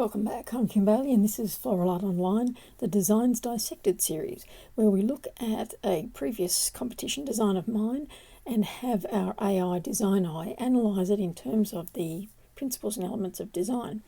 Welcome back, I'm Kimberly and this is Floral Art Online, the Designs Dissected series, where we look at a previous competition design of mine and have our AI DesignEye analyse it in terms of the principles and elements of design.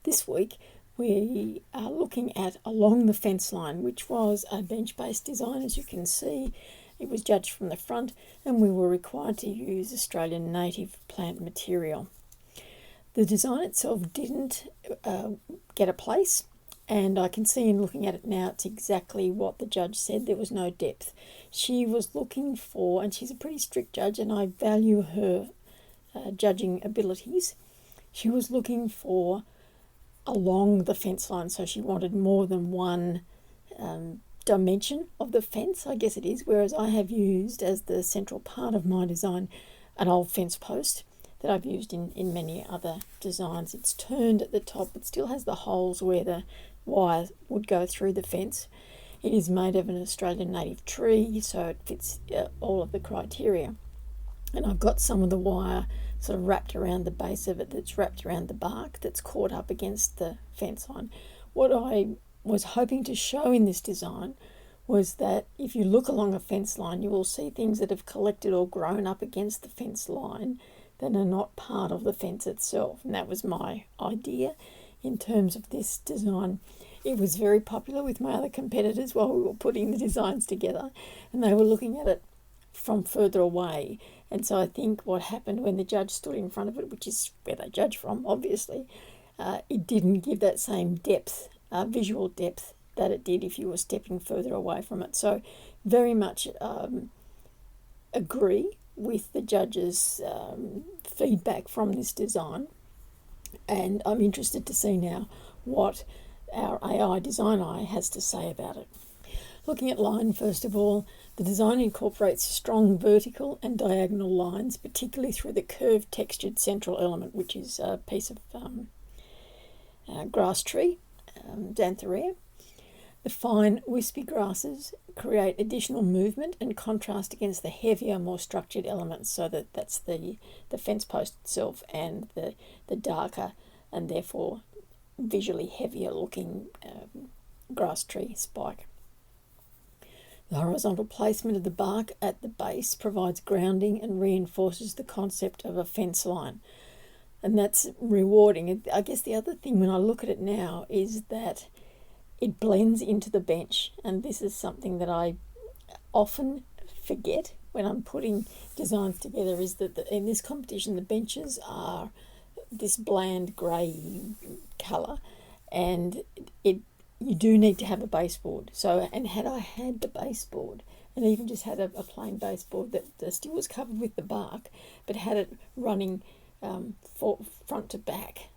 This week we are looking at Along the Fence Line, which was a bench-based design. As you can see, it was judged from the front and we were required to use Australian native plant material. The design itself didn't get a place, and I can see in looking at it now it's exactly what the judge said. There was no depth. She was looking for, and she's a pretty strict judge and I value her judging abilities, she was looking for along the fence line, so she wanted more than one dimension of the fence, I guess it is, whereas I have used as the central part of my design an old fence post that I've used in many other designs. It's turned at the top, but still has the holes where the wire would go through the fence. It is made of an Australian native tree, so it fits all of the criteria. And I've got some of the wire sort of wrapped around the base of it, that's wrapped around the bark, that's caught up against the fence line. What I was hoping to show in this design was that if you look along a fence line, you will see things that have collected or grown up against the fence line that are not part of the fence itself. And that was my idea in terms of this design. It was very popular with my other competitors while we were putting the designs together, and they were looking at it from further away. And so I think what happened when the judge stood in front of it, which is where they judge from, obviously, it didn't give that same depth, visual depth, that it did if you were stepping further away from it. So very much agree with the judge's feedback from this design, and I'm interested to see now what our AI DesignEye has to say about it. Looking at line, first of all, the design incorporates strong vertical and diagonal lines, particularly through the curved textured central element, which is a piece of grass tree, Xanthorrhoea. The fine wispy grasses create additional movement and contrast against the heavier, more structured elements, so that's the fence post itself and the darker and therefore visually heavier looking grass tree spike. The horizontal placement of the bark at the base provides grounding and reinforces the concept of a fence line, and that's rewarding. I guess the other thing when I look at it now is that it blends into the bench, and this is something that I often forget when I'm putting designs together, is that in this competition the benches are this bland grey colour, and you do need to have a baseboard. So, and had I had the baseboard and even just had a plain baseboard that still was covered with the bark but had it running front to back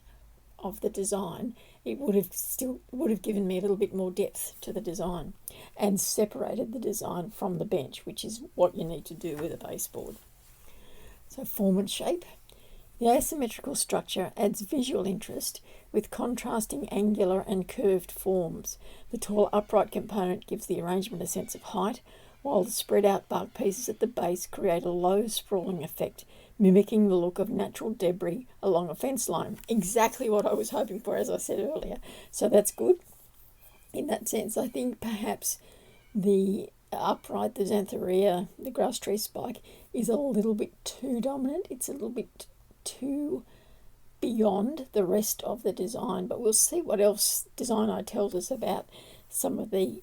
of the design, it would have given me a little bit more depth to the design and separated the design from the bench, which is what you need to do with a baseboard. So form and shape. The asymmetrical structure adds visual interest with contrasting angular and curved forms. The tall upright component gives the arrangement a sense of height, while the spread out bark pieces at the base create a low sprawling effect, mimicking the look of natural debris along a fence line. Exactly what I was hoping for, as I said earlier. So that's good in that sense. I think perhaps the upright, the Xanthorrhoea, the grass tree spike, is a little bit too dominant. It's a little bit too beyond the rest of the design, but we'll see what else DesignEye tells us about some of the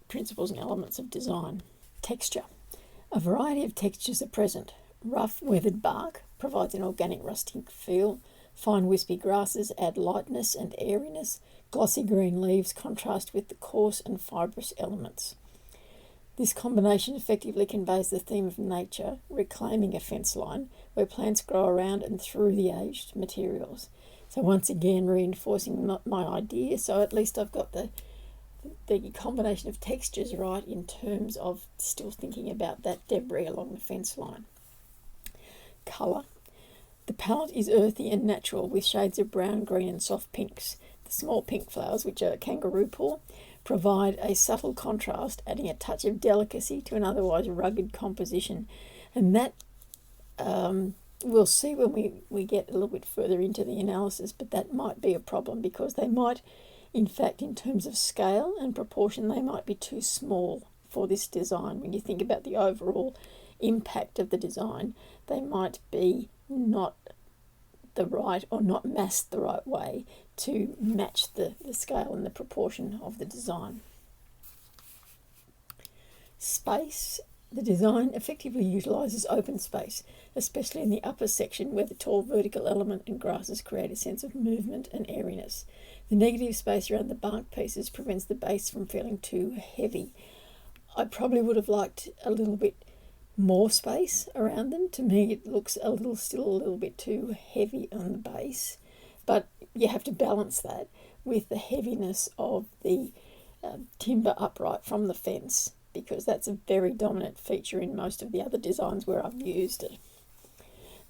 principles and elements of design. Texture. A variety of textures are present. Rough weathered bark provides an organic rustic feel. Fine wispy grasses add lightness and airiness. Glossy green leaves contrast with the coarse and fibrous elements. This combination effectively conveys the theme of nature, reclaiming a fence line where plants grow around and through the aged materials. So once again reinforcing my idea, so at least I've got the combination of textures right in terms of still thinking about that debris along the fence line. Colour. The palette is earthy and natural with shades of brown, green and soft pinks. The small pink flowers, which are kangaroo paw, provide a subtle contrast, adding a touch of delicacy to an otherwise rugged composition. And that we'll see when we get a little bit further into the analysis, but that might be a problem because they might, in fact, in terms of scale and proportion, they might be too small for this design. When you think about the overall impact of the design, they might be not the right or not massed the right way to match the scale and the proportion of the design. Space. The design effectively utilises open space, especially in the upper section where the tall vertical element and grasses create a sense of movement and airiness. The negative space around the bark pieces prevents the base from feeling too heavy. I probably would have liked a little bit more space around them. To me, it looks still a little bit too heavy on the base, but you have to balance that with the heaviness of the timber upright from the fence, because that's a very dominant feature in most of the other designs where I've used it.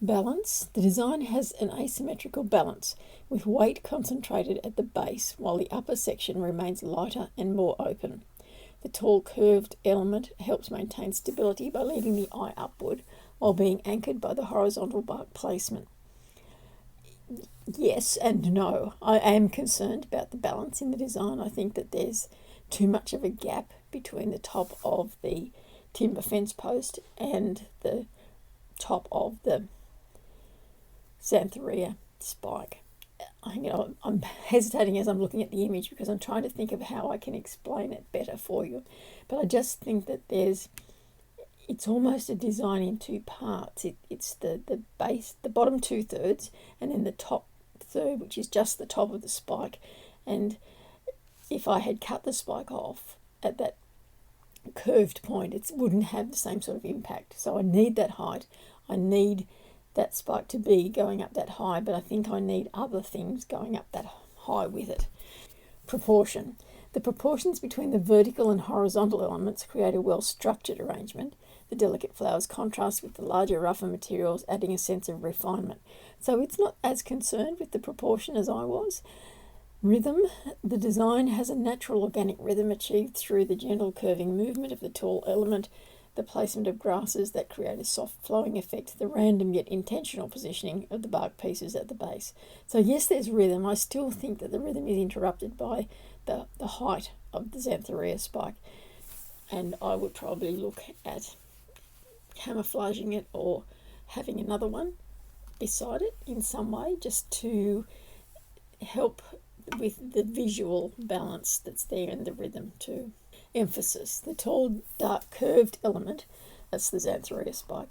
Balance. The design has an asymmetrical balance, with weight concentrated at the base while the upper section remains lighter and more open. The tall curved element helps maintain stability by leading the eye upward while being anchored by the horizontal bark placement. Yes and no. I am concerned about the balance in the design. I think that there's too much of a gap between the top of the timber fence post and the top of the Xanthorrhoea spike. I'm hesitating as I'm looking at the image because I'm trying to think of how I can explain it better for you. But I just think that it's almost a design in two parts. It's the base, the bottom 2/3, and then the top third, which is just the top of the spike. And if I had cut the spike off at that curved point, it wouldn't have the same sort of impact. So I need that height. I need that spike to be going up that high, but I think I need other things going up that high with it. Proportion. The proportions between the vertical and horizontal elements create a well-structured arrangement. The delicate flowers contrast with the larger, rougher materials, adding a sense of refinement. So it's not as concerned with the proportion as I was. Rhythm. The design has a natural organic rhythm achieved through the gentle curving movement of the tall element, the placement of grasses that create a soft flowing effect, the random yet intentional positioning of the bark pieces at the base. So yes, there's rhythm. I still think that the rhythm is interrupted by the height of the Xanthorrhoea spike, and I would probably look at camouflaging it or having another one beside it in some way, just to help with the visual balance that's there and the rhythm too. Emphasis. The tall, dark, curved element, that's the Xanthorrhoea spike,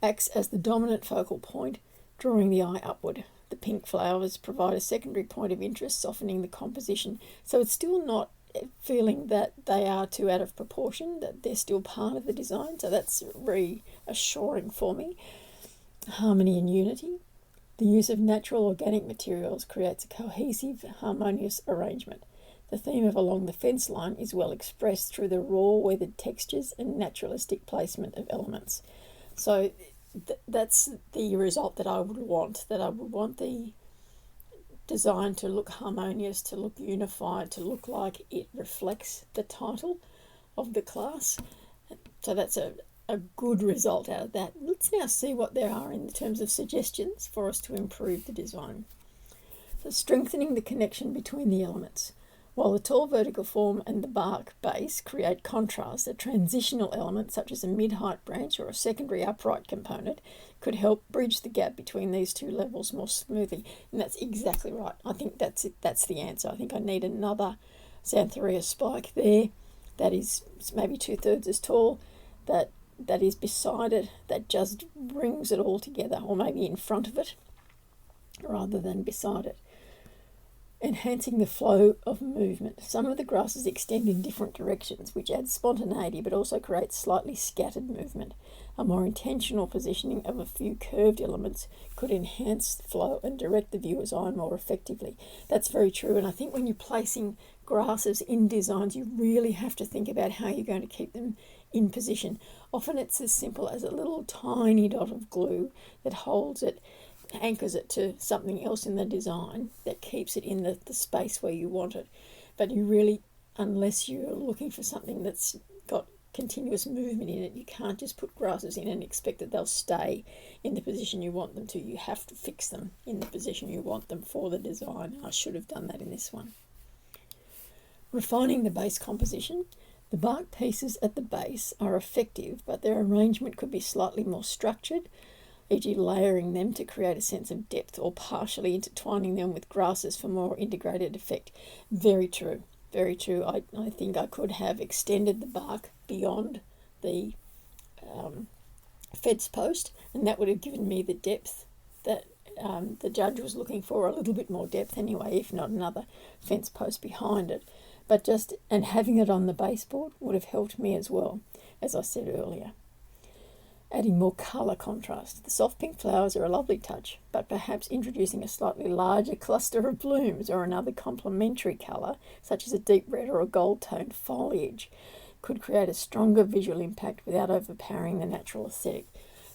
acts as the dominant focal point, drawing the eye upward. The pink flowers provide a secondary point of interest, softening the composition. So it's still not feeling that they are too out of proportion, that they're still part of the design. So that's reassuring for me. Harmony and unity. The use of natural organic materials creates a cohesive, harmonious arrangement. The theme of Along the Fence Line is well expressed through the raw, weathered textures and naturalistic placement of elements. So that's the result that I would want, the design to look harmonious, to look unified, to look like it reflects the title of the class. So that's a good result out of that. Let's now see what there are in terms of suggestions for us to improve the design. So strengthening the connection between the elements. While the tall vertical form and the bark base create contrast, a transitional element such as a mid-height branch or a secondary upright component could help bridge the gap between these two levels more smoothly. And that's exactly right. I think that's it. That's the answer. I think I need another Xanthorrhoea spike there that is maybe 2/3 as tall, that is beside it, that just brings it all together, or maybe in front of it rather than beside it. Enhancing the flow of movement. Some of the grasses extend in different directions, which adds spontaneity but also creates slightly scattered movement. A more intentional positioning of a few curved elements could enhance the flow and direct the viewer's eye more effectively. That's very true, and I think when you're placing grasses in designs, you really have to think about how you're going to keep them in position. Often it's as simple as a little tiny dot of glue that holds it, anchors it to something else in the design that keeps it in the space where you want it. But you really, unless you're looking for something that's got continuous movement in it. You can't just put grasses in and expect that they'll stay in the position you want them to. You have to fix them in the position you want them for the design. I should have done that in this one. Refining the base composition. The bark pieces at the base are effective, but their arrangement could be slightly more structured, e.g. layering them to create a sense of depth, or partially intertwining them with grasses for more integrated effect. Very true, very true. I think I could have extended the bark beyond the fence post, and that would have given me the depth that the judge was looking for, a little bit more depth anyway, if not another fence post behind it. But and having it on the baseboard would have helped me as well, as I said earlier. Adding more colour contrast. The soft pink flowers are a lovely touch, but perhaps introducing a slightly larger cluster of blooms or another complementary colour, such as a deep red or a gold-toned foliage, could create a stronger visual impact without overpowering the natural aesthetic.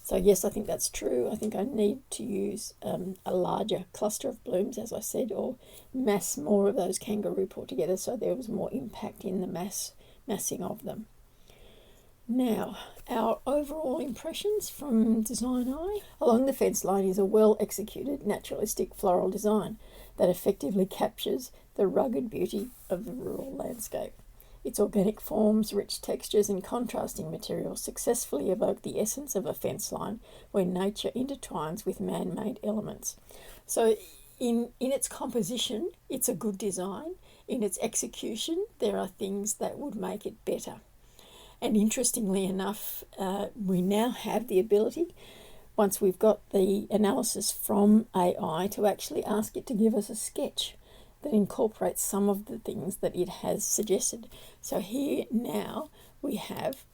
So yes, I think that's true. I think I need to use a larger cluster of blooms, as I said, or mass more of those kangaroo put together so there was more impact in the massing of them. Now, our overall impressions from DesignEye. Along the fence line is a well-executed naturalistic floral design that effectively captures the rugged beauty of the rural landscape. Its organic forms, rich textures and contrasting materials successfully evoke the essence of a fence line where nature intertwines with man-made elements. So in its composition, it's a good design. In its execution, there are things that would make it better. And interestingly enough, we now have the ability, once we've got the analysis from AI, to actually ask it to give us a sketch that incorporates some of the things that it has suggested. So here now we have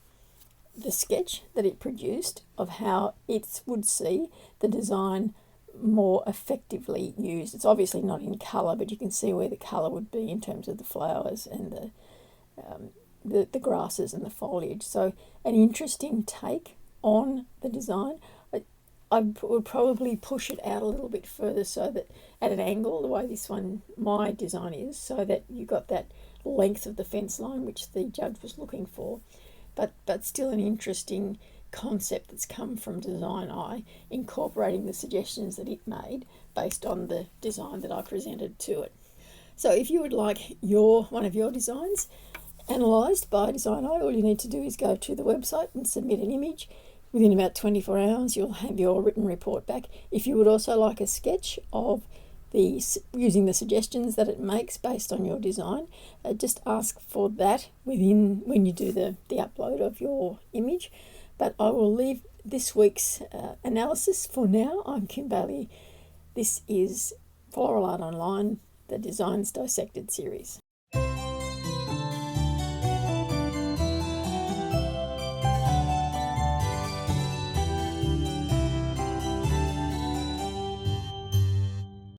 the sketch that it produced of how it would see the design more effectively used. It's obviously not in colour, but you can see where the colour would be in terms of the flowers and the grasses and the foliage. So an interesting take on the design. I would probably push it out a little bit further so that at an angle, the way this one, my design is, so that you got that length of the fence line which the judge was looking for. But still an interesting concept that's come from DesignEye, incorporating the suggestions that it made based on the design that I presented to it. So if you would like one of your designs analysed by DesignEye, all you need to do is go to the website and submit an image. Within about 24 hours, you'll have your written report back. If you would also like a sketch of using the suggestions that it makes based on your design, just ask for that when you do the upload of your image. But I will leave this week's analysis for now. I'm Kim Bailey. This is Floral Art Online, the Designs Dissected series.